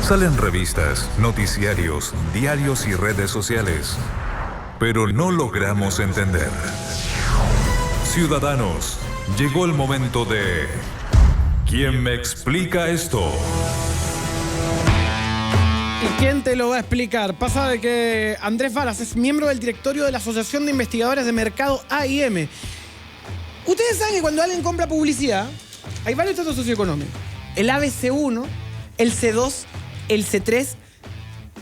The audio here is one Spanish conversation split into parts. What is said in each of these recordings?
Salen revistas, noticiarios, diarios y redes sociales. Pero no logramos entender. Ciudadanos, llegó el momento de... ¿Quién me explica esto? ¿Y quién te lo va a explicar? Pasa de que Andrés Varas es miembro del directorio de la Asociación de Investigadores de Mercado AIM. Ustedes saben que cuando alguien compra publicidad, hay varios estatus socioeconómicos. El ABC1, el C2, el C3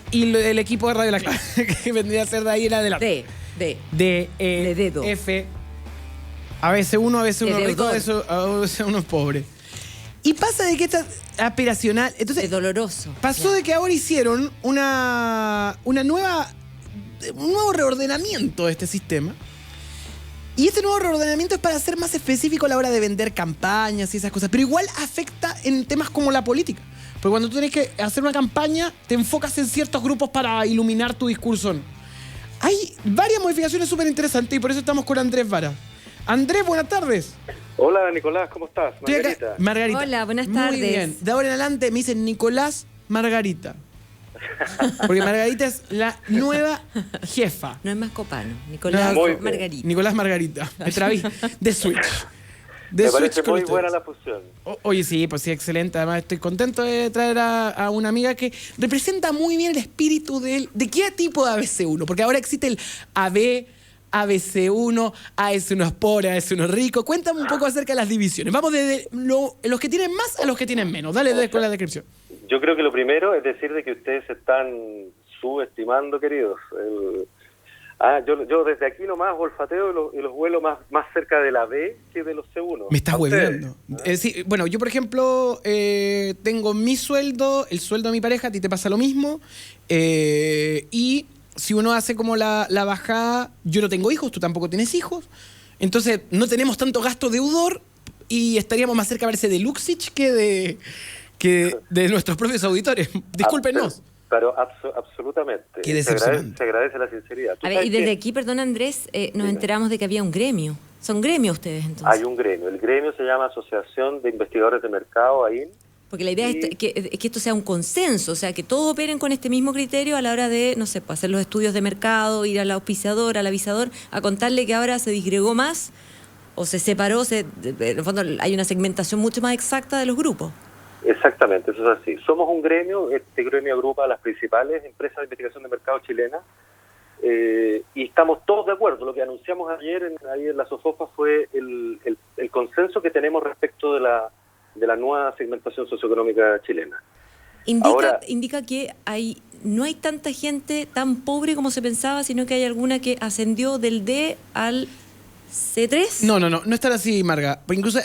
y el equipo de Radio La Clave, que vendría a ser de ahí en adelante. De dedo. F, ABC1, ABC1 rico, ABC1 pobre. Y pasa de que esta aspiracional... Entonces, Es doloroso. pasó de que ahora hicieron un nuevo reordenamiento de este sistema. Y este nuevo reordenamiento es para ser más específico a la hora de vender campañas y esas cosas. Pero igual afecta en temas como la política. Porque cuando tú tienes que hacer una campaña, te enfocas en ciertos grupos para iluminar tu discurso. Hay varias modificaciones súper interesantes y por eso estamos con Andrés Vara. Andrés, buenas tardes. Hola, Nicolás, ¿cómo estás? Estoy acá. Margarita. Margarita. Hola, buenas Muy tardes. bien. De ahora en adelante me dicen Nicolás Margarita. Porque Margarita es la nueva jefa. No es más copano. Nicolás Muy bien. Margarita. Nicolás Margarita. Me trabí. De Switch. De Me Switch parece con muy ustedes. buena la fusión. Oye, sí, pues sí, excelente. Además, estoy contento de traer a una amiga que representa muy bien el espíritu de qué tipo de ABC1. Porque ahora existe el AB, ABC1, AS1 es pobre, AS1 es rico. Cuéntame un poco acerca de las divisiones. Vamos desde los que tienen más a los que tienen menos. Dale con la descripción. Yo creo que lo primero es decir de que ustedes se están subestimando, queridos. Yo desde aquí nomás olfateo y los vuelo más cerca de la B que de los C1. Me estás ¿A ustedes? hueveando. Sí, bueno, yo por ejemplo tengo mi sueldo, el sueldo de mi pareja, a ti te pasa lo mismo. Y si uno hace como la bajada, yo no tengo hijos, tú tampoco tienes hijos. Entonces no tenemos tanto gasto deudor y estaríamos más cerca a verse de Luxich que de nuestros propios auditores. Discúlpenos. Pero absolutamente. Qué decepcionante. Se agradece la sinceridad. ¿Tú A ver, sabes y desde qué? aquí, perdón Andrés, nos Dime. enteramos de que había un gremio. Son gremios ustedes entonces. Hay un gremio. El gremio se llama Asociación de Investigadores de Mercado, AIN. Porque la idea es que esto sea un consenso, o sea, que todos operen con este mismo criterio a la hora de, no sé, pues, hacer los estudios de mercado, ir al auspiciador, al avisador, a contarle que ahora se disgregó más o se separó, en el fondo hay una segmentación mucho más exacta de los grupos. Exactamente, eso es así. Somos un gremio, este gremio agrupa a las principales empresas de investigación de mercado chilenas y estamos todos de acuerdo. Lo que anunciamos ayer en la SOFOFA fue el consenso que tenemos respecto de la nueva segmentación socioeconómica chilena. Indica que no hay tanta gente tan pobre como se pensaba, sino que hay alguna que ascendió del D al C3. No es tan así, Marga. Porque incluso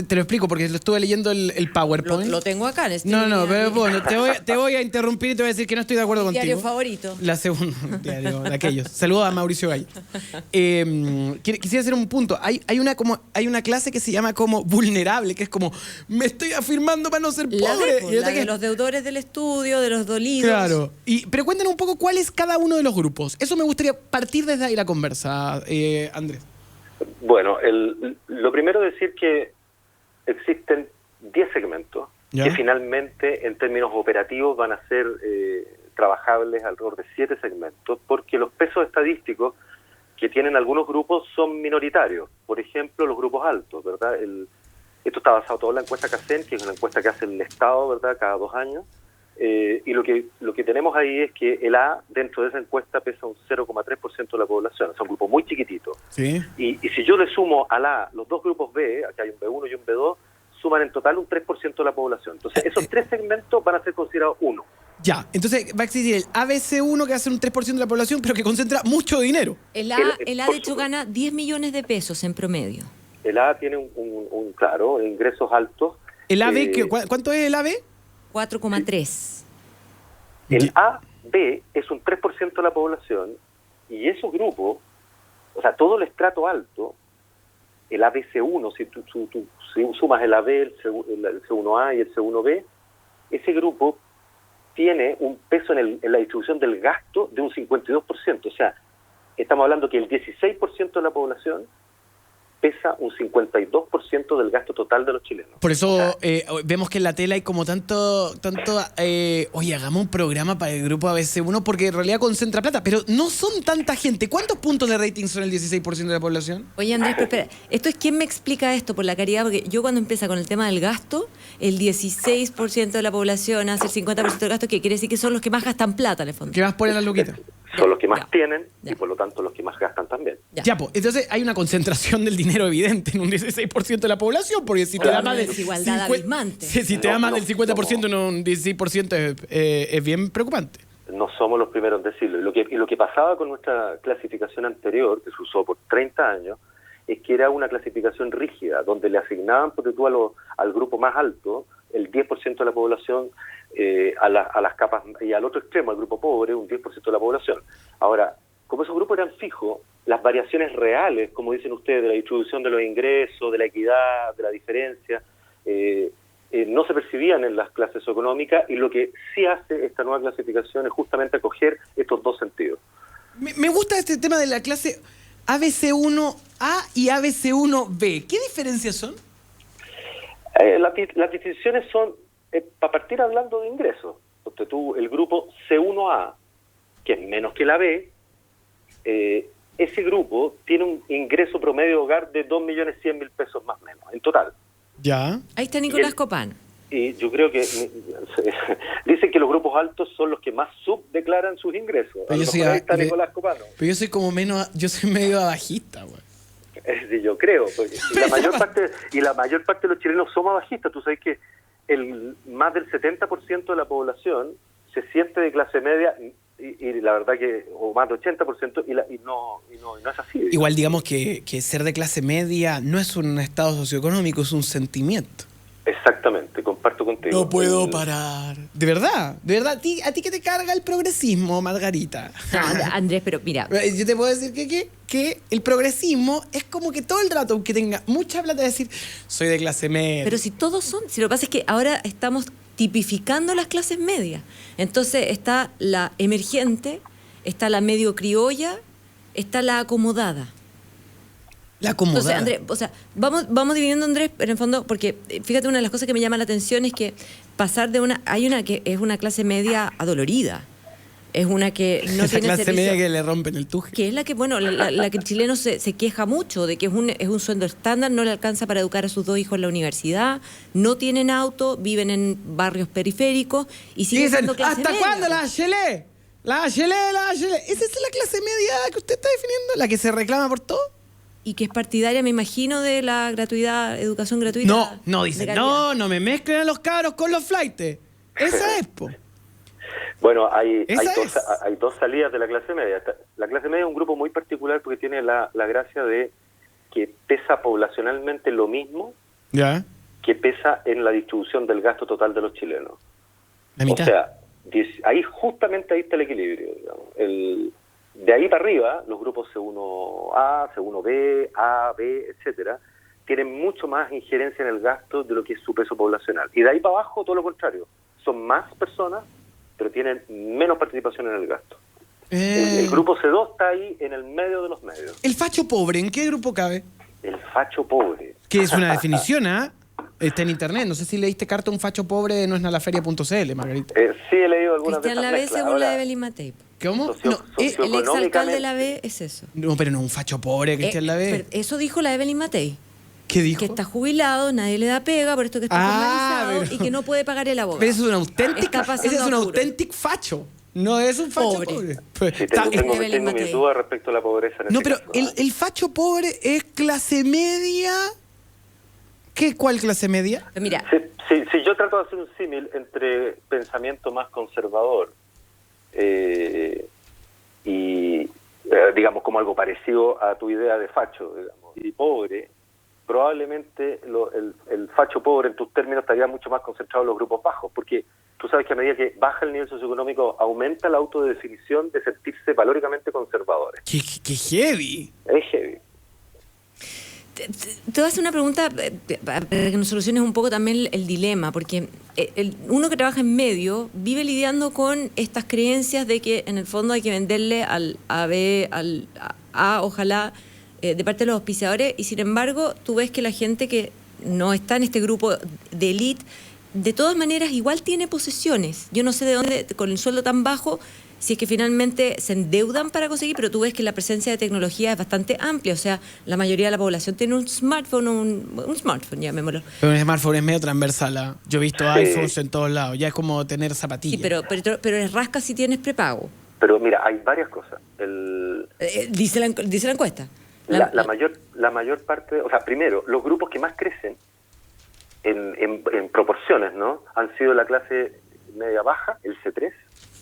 te lo explico porque lo estuve leyendo el PowerPoint. Lo tengo acá en este Pero bueno, te voy a interrumpir y te voy a decir que no estoy de acuerdo contigo. diario favorito. La segunda, diario de aquellos. Saludos a Mauricio Gallo. Quisiera hacer un punto. Hay una clase que se llama como vulnerable, que es como, me estoy afirmando para no ser pobre. Y La de los deudores del estudio, de los dolidos. Claro. Pero cuéntanos un poco cuál es cada uno de los grupos. Eso me gustaría partir desde ahí la conversa, Andrés. Bueno, lo primero es decir que existen 10 segmentos ¿Ya? que finalmente en términos operativos van a ser trabajables alrededor de 7 segmentos porque los pesos estadísticos que tienen algunos grupos son minoritarios. Por ejemplo, los grupos altos, ¿verdad? Esto está basado todo en la encuesta CACEN, que es una encuesta que hace el Estado, ¿verdad? Cada 2 años. Y lo que tenemos ahí es que el A dentro de esa encuesta pesa un 0,3% de la población, es un grupo muy chiquitito. Sí. Y si yo le sumo al A los dos grupos B, aquí hay un B1 y un B2, suman en total un 3% de la población. Entonces esos 3 segmentos van a ser considerados uno. Ya, entonces va a existir el ABC1 que hace un 3% de la población, pero que concentra mucho dinero. El A de hecho gana 10 millones de pesos en promedio. El A tiene claro, ingresos altos. ¿El AB, cuánto es el AB? 4,3. El AB es un 3% de la población y esos grupos, o sea, todo el estrato alto, el ABC1, si tú sumas el AB, el C1A y el C1B, ese grupo tiene un peso en la distribución del gasto de un 52%. O sea, estamos hablando que el 16% de la población pesa un 52% del gasto total de los chilenos. Por eso vemos que en la tele hay como tanto oye, hagamos un programa para el grupo ABC1 porque en realidad concentra plata, pero no son tanta gente. ¿Cuántos puntos de rating son el 16% de la población? Oye, Andrés, pero espera, ¿quién me explica esto por la caridad? Porque yo cuando empieza con el tema del gasto, el 16% de la población hace el 50% del gasto, que quiere decir que son los que más gastan plata, en el fondo. ¿Qué más ponen las luquitas? Son los que más Ya. tienen Ya. y por lo tanto los que más gastan también. Ya, pues, entonces hay una concentración del dinero evidente en un 16% de la población, porque si te da Una más del desigualdad abismante. si te da más del No, 50% en un 16% es bien preocupante. No somos los primeros en decirlo. Y lo que pasaba con nuestra clasificación anterior, que se usó por 30 años, es que era una clasificación rígida, donde le asignaban, porque tú al grupo más alto, el 10% de la población, a las capas, y al otro extremo, al grupo pobre, un 10% de la población. Ahora, como esos grupos eran fijos, las variaciones reales, como dicen ustedes, de la distribución de los ingresos, de la equidad, de la diferencia, no se percibían en las clases económicas, y lo que sí hace esta nueva clasificación es justamente acoger estos dos sentidos. Me gusta este tema de la clase ABC1A y ABC1B. ¿Qué diferencias son? Las distinciones son, para partir hablando de ingresos, porque el grupo C1A, que es menos que la B, ese grupo tiene un ingreso promedio de hogar de 2.100.000 pesos más o menos, en total. Ya. Ahí está Nicolás Copán. Y yo creo que dicen que los grupos altos son los que más subdeclaran sus ingresos. A lo mejor ahí está Nicolás Copano. Pero yo soy como yo soy medio abajista, güey. Yo creo, porque la mayor parte de los chilenos somos bajistas. Tú sabes que más del 70% de la población se siente de clase media y la verdad que, o más del 80%, y no es así. Igual digamos que ser de clase media no es un estado socioeconómico, es un sentimiento. Exactamente, comparto contigo. No puedo parar. De verdad. ¿A ti qué te carga el progresismo, Margarita? No, Andrés, pero mira, Yo te puedo decir que el progresismo es como que todo el rato, aunque tenga mucha plata, decir, soy de clase media. pero si todos son, si lo que pasa es que ahora estamos tipificando las clases medias. Entonces está la emergente, está la medio criolla, está la acomodada. La acomodada. Entonces, Andrés, o sea, vamos dividiendo, Andrés, en el fondo, porque fíjate, una de las cosas que me llama la atención es que pasar de hay una que es una clase media adolorida, es una que no esa tiene clase servicio, media que le rompen el tuje. que es la que, bueno, la que el chileno se queja mucho de que es un sueldo estándar, no le alcanza para educar a sus 2 hijos en la universidad, no tienen auto, viven en barrios periféricos y siguen Dicen, siendo clase ¿hasta media? cuándo la HL? La HL. ¿Esa es la clase media que usted está definiendo? ¿La que se reclama por todo? Y que es partidaria, me imagino, de la gratuidad, educación gratuita. No, de dicen, calidad. no me mezclen a los cabros con los flaites. Esa es, po. Bueno, hay Esa es. dos salidas de la clase media. La clase media es un grupo muy particular porque tiene la gracia de que pesa poblacionalmente lo mismo Ya. que pesa en la distribución del gasto total de los chilenos. La mitad. O sea, justamente ahí está el equilibrio. Digamos. De ahí para arriba, los grupos C1A, C1B, A, B, etcétera, tienen mucho más injerencia en el gasto de lo que es su peso poblacional. Y de ahí para abajo, todo lo contrario. Son más personas, pero tienen menos participación en el gasto. El grupo C2 está ahí en el medio de los medios. El facho pobre, ¿en qué grupo cabe? El facho pobre. Que es una definición, ¿ah? Está en internet. No sé si leíste carta un facho pobre, no es nalaferia.cl, Margarita. Sí, he leído algunas de Cristian esas Lavé, mezclas. según Ahora, la Evelyn Matei. ¿Cómo? Socio- No, socio- El exalcalde Económicamente. de la B es eso. pero no un facho pobre, Cristian Lavé. Pero eso dijo la Evelyn Matei. ¿Qué dijo? Que está jubilado, nadie le da pega, por esto que está formalizado pero- y que no puede pagar el abogado. Pero eso es un auténtico, Está pasando ese es un apuro. auténtico facho. No es un facho Pobre. pobre. Pues, sí, está- tengo Evelyn mis Matei. dudas respecto a la pobreza en no, este pero caso. el facho pobre es clase media. ¿Cuál clase media? Pero mira, Si yo trato de hacer un símil entre pensamiento más conservador y, digamos, como algo parecido a tu idea de facho, digamos, y pobre, probablemente el facho pobre, en tus términos, estaría mucho más concentrado en los grupos bajos, porque tú sabes que a medida que baja el nivel socioeconómico, aumenta la autodefinición de sentirse valóricamente conservadores. ¡Qué heavy! Es heavy. te voy a hacer una pregunta para que nos soluciones un poco también el dilema, porque uno que trabaja en medio vive lidiando con estas creencias de que en el fondo hay que venderle al AB, al A, ojalá, de parte de los auspiciadores, y sin embargo tú ves que la gente que no está en este grupo de élite, de todas maneras igual tiene posesiones. Yo no sé de dónde, con el sueldo tan bajo, si es que finalmente se endeudan para conseguir, pero tú ves que la presencia de tecnología es bastante amplia. O sea, la mayoría de la población tiene un smartphone, un smartphone, llamémoslo. Pero un smartphone es medio transversal. ¿Ah? Yo he visto iPhones en todos lados. Ya es como tener zapatillas. Sí, pero es rasca si tienes prepago. Pero mira, hay varias cosas. Dice la encuesta. La mayor parte, o sea, primero, los grupos que más crecen en proporciones, ¿no? Han sido la clase media baja, el C3,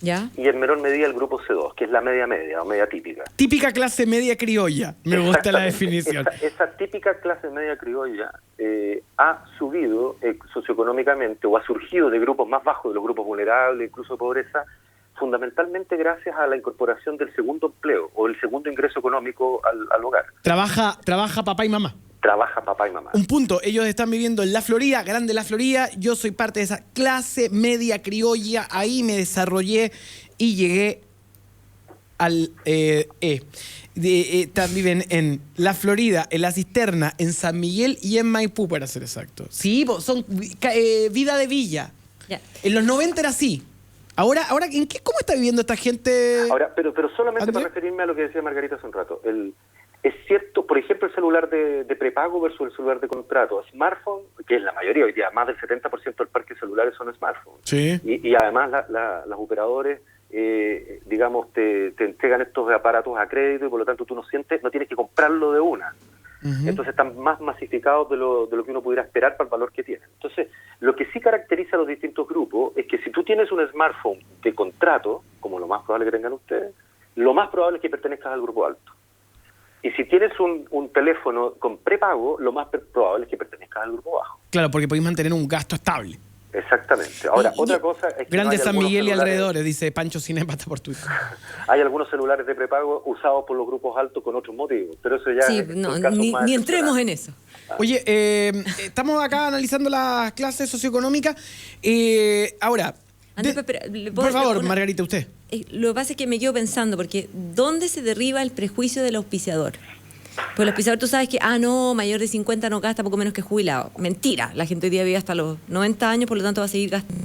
¿Ya? y en menor medida el grupo C2, que es la media o media típica. Típica clase media criolla. Me gusta la definición. Esa típica clase media criolla ha subido socioeconómicamente o ha surgido de grupos más bajos, de los grupos vulnerables, incluso de pobreza, fundamentalmente gracias a la incorporación del segundo empleo o el segundo ingreso económico al hogar. Trabaja papá y mamá. Trabaja papá y mamá. Un punto, ellos están viviendo en la Florida, grande la Florida, yo soy parte de esa clase media criolla, ahí me desarrollé y llegué al viven en la Florida, en La Cisterna, en San Miguel y en Maipú, para ser exacto. Sí, son vida de villa. Ya. En los 90 era así. Ahora ¿cómo está viviendo esta gente? Ahora, pero solamente ¿André? para referirme a lo que decía Margarita hace un rato. Es cierto, por ejemplo, el celular de prepago versus el celular de contrato. Smartphone, que es la mayoría hoy día, más del 70% del parque de celulares son smartphones. Sí. Y además los operadores, digamos, te entregan estos aparatos a crédito y por lo tanto tú no tienes que comprarlo de una. Uh-huh. Entonces están más masificados de lo que uno pudiera esperar para el valor que tienen. Entonces, lo que sí caracteriza a los distintos grupos es que si tú tienes un smartphone de contrato, como lo más probable que tengan ustedes, lo más probable es que pertenezcas al grupo alto. Y si tienes un teléfono con prepago, lo más probable es que pertenezcas al grupo bajo. Claro, porque podéis mantener un gasto estable. Exactamente. Ahora, otra cosa es que Grande no hay San Miguel y celulares, alrededores, dice Pancho Cinepata por Twitter. hay algunos celulares de prepago usados por los grupos altos con otros motivos, pero eso ya Sí, es no, un caso más ni entremos excepcional. en eso. Oye, estamos acá analizando las clases socioeconómicas. Ahora, Andrés, por favor, Margarita, usted. Lo que pasa es que me quedo pensando, porque ¿dónde se derriba el prejuicio del auspiciador? Pues el auspiciador, tú sabes que, no, mayor de 50 no gasta poco menos que jubilado. Mentira, la gente hoy día vive hasta los 90 años, por lo tanto va a seguir gastando.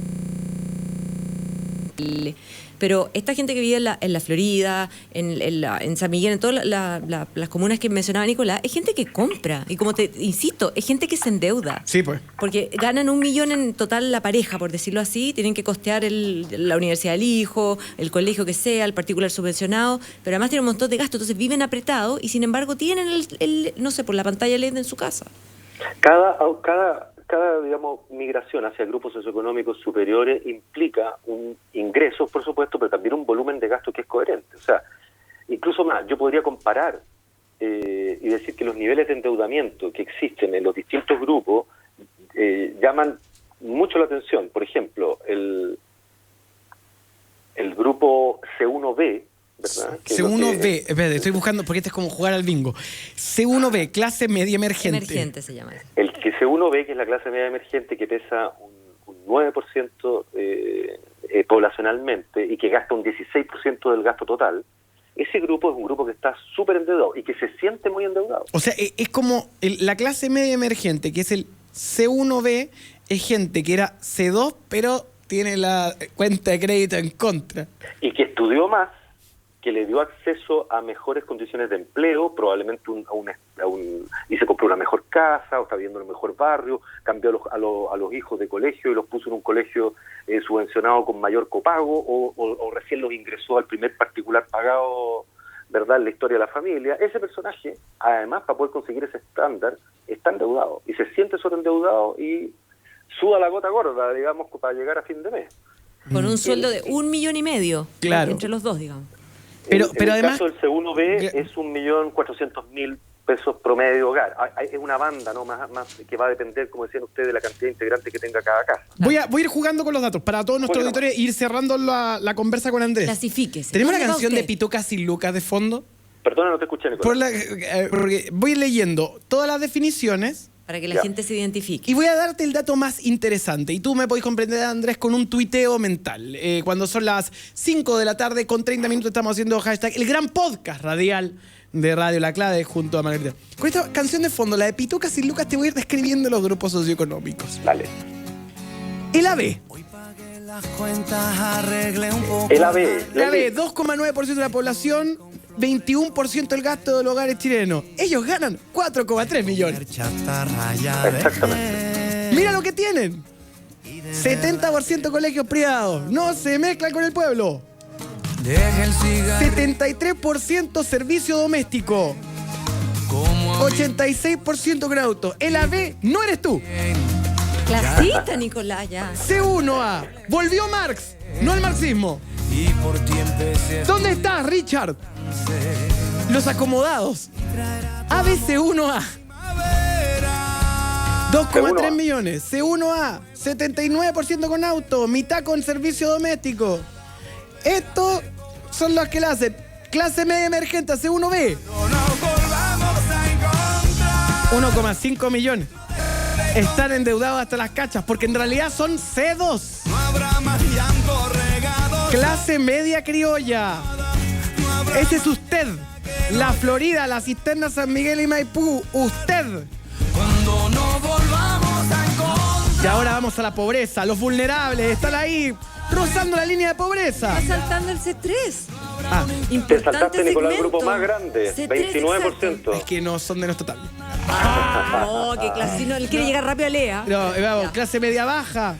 Pero esta gente que vive en la Florida, en San Miguel, en todas las comunas que mencionaba Nicolás, es gente que compra. Y como te insisto, es gente que se endeuda. Sí, pues. Porque ganan 1 millón en total la pareja, por decirlo así, tienen que costear la universidad del hijo, el colegio que sea, el particular subvencionado, pero además tienen un montón de gastos, entonces viven apretados y sin embargo tienen no sé, por la pantalla LED en su casa. Cada digamos, migración hacia grupos socioeconómicos superiores implica un ingresos, por supuesto, pero también un volumen de gasto que es coherente. O sea, incluso más, yo podría comparar y decir que los niveles de endeudamiento que existen en los distintos grupos llaman mucho la atención. Por ejemplo, el grupo C1B, ¿verdad? C1B, espérate, estoy buscando porque este es como jugar al bingo. C1B, clase media emergente. Emergente se llama. El que C1B, que es la clase media emergente, que pesa un 9% poblacionalmente y que gasta un 16% del gasto total, ese grupo es un grupo que está súper endeudado y que se siente muy endeudado. O sea, es como la clase media emergente, que es el C1B, es gente que era C2, pero tiene la cuenta de crédito en contra. Y que estudió más, que le dio acceso a mejores condiciones de empleo, probablemente y se compró una mejor casa, o está viviendo en un mejor barrio, cambió a los hijos de colegio y los puso en un colegio subvencionado con mayor copago, o recién los ingresó al primer particular pagado, ¿verdad?, en la historia de la familia. Ese personaje, además, para poder conseguir ese estándar, está endeudado, y se siente sobreendeudado y suda la gota gorda, digamos, para llegar a fin de mes. Con un sueldo de 1,5 millones, claro, entre los dos, digamos. Pero en el además, caso del C1B es 1.400.000 pesos promedio hogar. Es una banda, ¿no? Más que va a depender, como decían ustedes, de la cantidad de integrantes que tenga cada casa. voy a ir jugando con los datos para todos nuestros auditores e ir cerrando la conversa con Andrés. Clasifíquese. ¿Tenemos una ¿Dónde va canción de usted? Pitucas y Lucas de fondo? Perdona, no te escuché, Nicolás. Porque voy leyendo todas las definiciones Para que la Ya. gente se identifique. Y voy a darte el dato más interesante. Y tú me podés comprender, Andrés, con un tuiteo mental. Cuando son las 5 de la tarde, con 30 minutos, estamos haciendo hashtag el gran podcast radial de Radio La Clave junto a Margarita. Con esta canción de fondo, la de Pitucas y Lucas, te voy a ir describiendo los grupos socioeconómicos. Dale. El AB. El AB. El AB, 2,9% de la población, 21% del gasto de los hogares chilenos. Ellos ganan 4,3 millones. Exactamente. Mira lo que tienen. 70% colegios privados. No se mezclan con el pueblo. 73% servicio doméstico. 86% con auto. El AB no eres tú. Clasista, Nicolás, ya. C1A. Volvió Marx, no el marxismo. ¿Dónde estás, Richard? Los acomodados. ABC1A. 2,3 millones. C1A. 79% con auto. Mitad con servicio doméstico. Estos son los que la hacen. Clase media emergente, C1B. 1,5 millones. Están endeudados hasta las cachas, porque en realidad son C2. Clase media criolla. Ese es usted. La Florida, la Cisterna, San Miguel y Maipú. Usted. Y ahora vamos a la pobreza. Los vulnerables están ahí, rozando la línea de pobreza. Está saltando el C3. Ah, Te Importante saltaste, Nicolás, el grupo segmento. más grande. C3, 29%. es que no son de nuestro tal. No, qué clase. No, él quiere llegar rápido a Lea. No, vamos, Ya. clase media baja.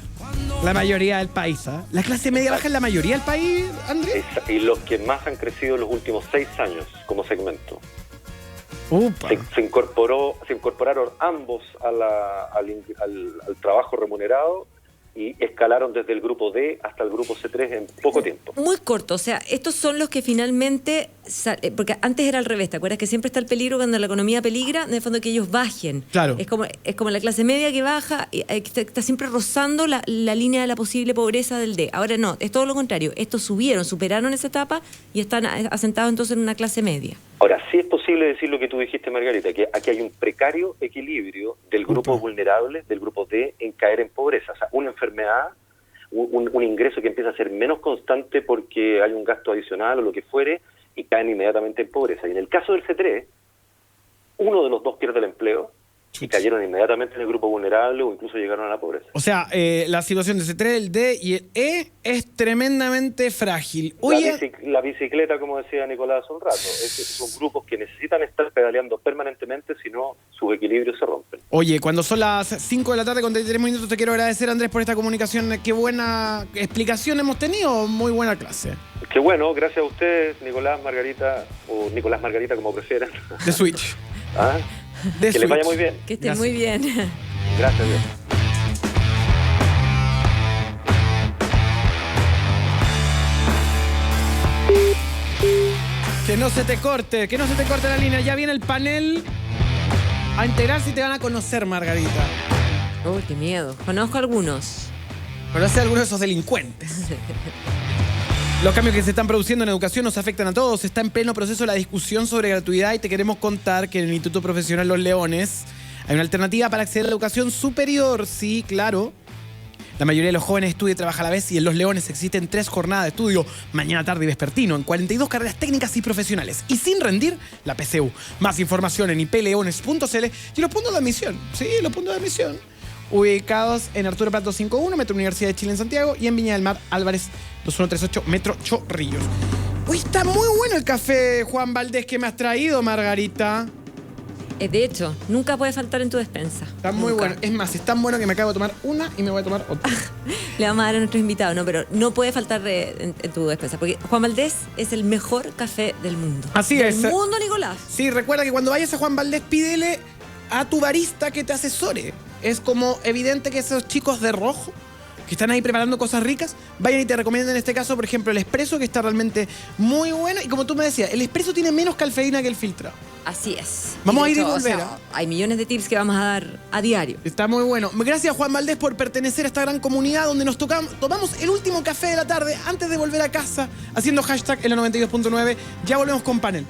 La mayoría del país, ¿ah? La clase media baja es la mayoría del país, Andrés. Y los que más han crecido en los últimos 6 años como segmento. Upa. Se incorporaron ambos al trabajo remunerado y escalaron desde el grupo D hasta el grupo C3 en poco tiempo. Muy corto, o sea, estos son los que finalmente, porque antes era al revés, ¿te acuerdas que siempre está el peligro cuando la economía peligra, en el fondo que ellos bajen? Claro. Es como la clase media que baja, y está siempre rozando la línea de la posible pobreza del D. Ahora no, es todo lo contrario, estos superaron esa etapa y están asentados entonces en una clase media. Ahora, sí es posible decir lo que tú dijiste, Margarita, que aquí hay un precario equilibrio del grupo vulnerable, del grupo D, en caer en pobreza. O sea, una enfermedad, un ingreso que empieza a ser menos constante porque hay un gasto adicional o lo que fuere, y caen inmediatamente en pobreza. Y en el caso del C3, uno de los dos pierde el empleo y cayeron inmediatamente en el grupo vulnerable o incluso llegaron a la pobreza. O sea, la situación de C3, el D y el E es tremendamente frágil. Oye, La bicicleta, como decía Nicolás hace un rato, son grupos que necesitan estar pedaleando permanentemente, si no, sus equilibrios se rompen. Oye, cuando son las 5 de la tarde con 33 minutos, te quiero agradecer, Andrés, por esta comunicación. Qué buena explicación hemos tenido, muy buena clase. Qué bueno, gracias a ustedes, Nicolás, Margarita, o Nicolás Margarita, como prefieran. De Switch. ¿Ah? De Que les vaya Switch. muy bien. Que estén Gracias. muy bien. Gracias, Dios. Que no se te corte la línea. Ya viene el panel a enterarse y te van a conocer, Margarita. Uy, qué miedo. Conozco algunos. Conoce a algunos de esos delincuentes. Los cambios que se están produciendo en educación nos afectan a todos. Está en pleno proceso la discusión sobre gratuidad y te queremos contar que en el Instituto Profesional Los Leones hay una alternativa para acceder a la educación superior. Sí, claro. La mayoría de los jóvenes estudia y trabaja a la vez y en Los Leones existen 3 jornadas de estudio, mañana, tarde y vespertino, en 42 carreras técnicas y profesionales. Y sin rendir la PCU. Más información en ipleones.cl y los puntos de admisión. Sí, los puntos de admisión. Ubicados en Arturo Prat 251, Metro Universidad de Chile en Santiago, y en Viña del Mar, Álvarez 2138, Metro Chorrillos. Uy, está muy bueno el café, Juan Valdés, que me has traído, Margarita. De hecho, nunca puede faltar en tu despensa. Está muy Nunca. bueno. Es más, es tan bueno que me acabo de tomar una y me voy a tomar otra. Le vamos a dar a nuestros invitados, no, pero no puede faltar en tu despensa, porque Juan Valdés es el mejor café del mundo. Así del es. mundo, Nicolás. Sí, recuerda que cuando vayas a Juan Valdés, pídele a tu barista que te asesore. Es como evidente que esos chicos de rojo que están ahí preparando cosas ricas, vayan y te recomiendan en este caso, por ejemplo, el espresso, que está realmente muy bueno. Y como tú me decías, el espresso tiene menos cafeína que el filtrado. Así es. Vamos de a ir y hecho, volver, o sea, hay millones de tips que vamos a dar a diario. Está muy bueno. Gracias, Juan Valdés, por pertenecer a esta gran comunidad donde nos tomamos el último café de la tarde antes de volver a casa, haciendo hashtag en la 92.9. Ya volvemos con panel.